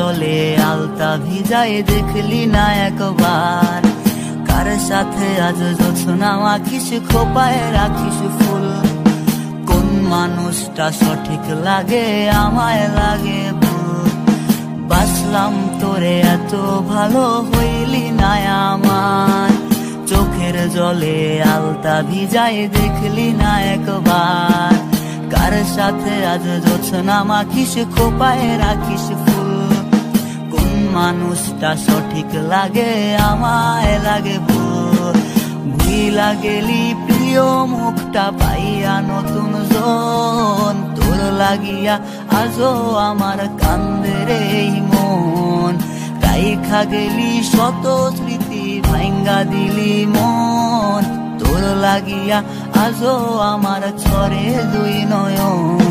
জলে আলতা ভিজায় দেখলি না একবার? কার সাথে আজ জোছনা মাখিস, খোপায় রাখিস ফুল? কোন মানুষটা সঠিক লাগে, আমায় লাগে ভুল? বাসলাম তোরে এত ভালো, হইলি না আমার। চোখের জলে আলতা ভিজায় দেখলি না একবার? কার সাথে আজ জোছনা মাখিস, খোপায় রাখিস ফুল? কোন মানুষটা সঠিক লাগে, আমায় লাগে ভুল? ভুইলা গেলি প্রিয় মুখটা পাইয়া নতুন জন, তোর লাগিয়া আজও আমার কান্দে রে মন। রাইখা গেলি শত স্মৃতি, ভাঙ্গা দিলি মন, তোর লাগিয়া আজও আমার ছড়ে দুই নয়ন।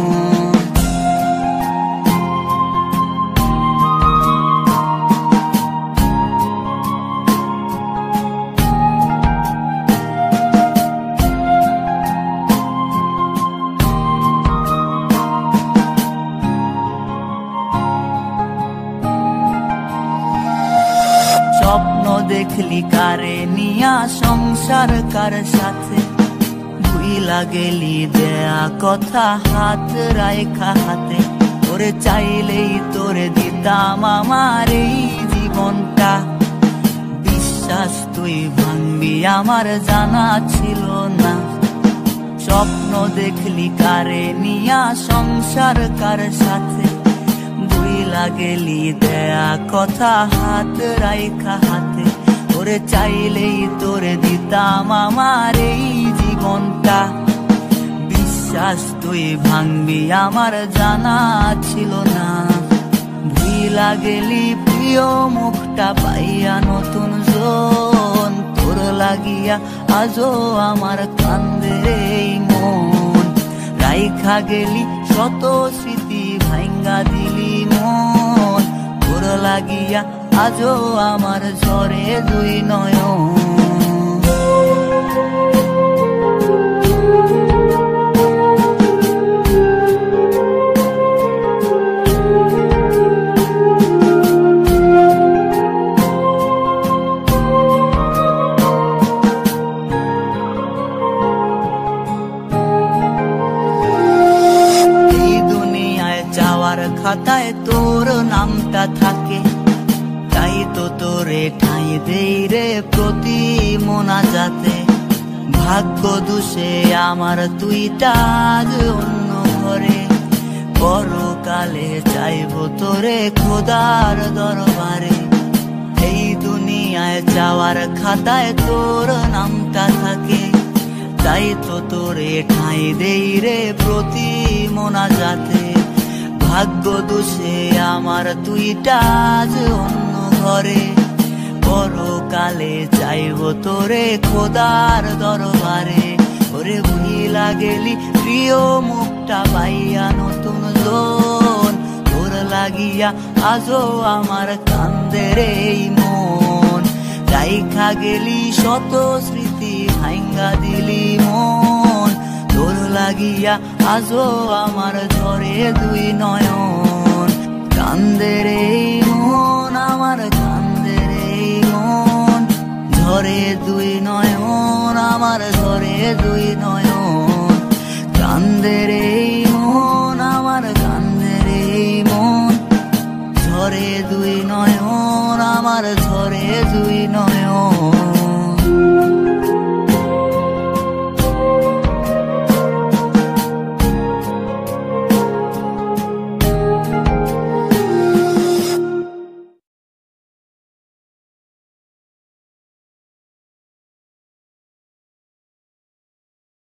স্বপ্ন দেখলি কারে নিয়া, সংসার কার সাথে? ভুইলা গেলি দেয়া কথা, হাত রাইখা হাতে। তোরে চাইলেই তোরে দিতাম আমার এই জীবনটা। বিশ্বাস তুই ভাঙবি আমার জানা ছিল না। স্বপ্ন দেখলি কারে নিয়া, সংসার কার সাথে? ভুইলা গেলি দেয়া কথা, হাত রাইখা হাতে। তোরে চাইলেই তোরে দিতাম আমার এই জীবনটা। বিশ্বাস তুই ভাঙবি আমার জানা ছিল না। ভুইলা গেলি প্রিয় মুখটা পাইয়া নতুন জন, তোর লাগিয়া আজও আমার কান্দে রে মন। রাইখা গেলি শত স্মৃতি, ভাঙ্গা দিলি মন, তোর লাগিয়া আজও আমার ঝরে দুই নয়ন। খাতায় তোর নামটা থাকে, তাই তো তোরে ঠাঁই দেই রে প্রতি মোনাজাতে। ভাগ্য দোষে আমার তুইটা আজ অন্য ঘরে, পরকালে চাইবো তোরে খোদার দরবারে। এই দুনিয়ায় যাওয়ার খাতায় তোর নামটা থাকে, তাই তো তোরে ঠাঁই দেই রে প্রতি মোনাজাতে। ভাগ্য দোষে আমার তুইটা আজ অন্য ঘরে, পরকালে চাইবো তোরে খোদার দরবারে। ওরে ভুইলা গেলি প্রিয় মুখটা পাইয়া নতুন জন, তোর লাগিয়া আজও আমার কান্দে রে মন। রাইখা গেলি শত স্মৃতি, ভাঙ্গা দিলি মন, তোর লাগিয়া আজও আমার ঝরে দুই নয়ন। কান্দে রে মন, আমার কান্দে রে মন, ঝরে দুই নয়ন, আমার ঝরে দুই নয়ন। কান্দে রে মন, আমার কান্দে রে মন, ঝরে দুই নয়ন, আমার ঝরে দুই নয়ন।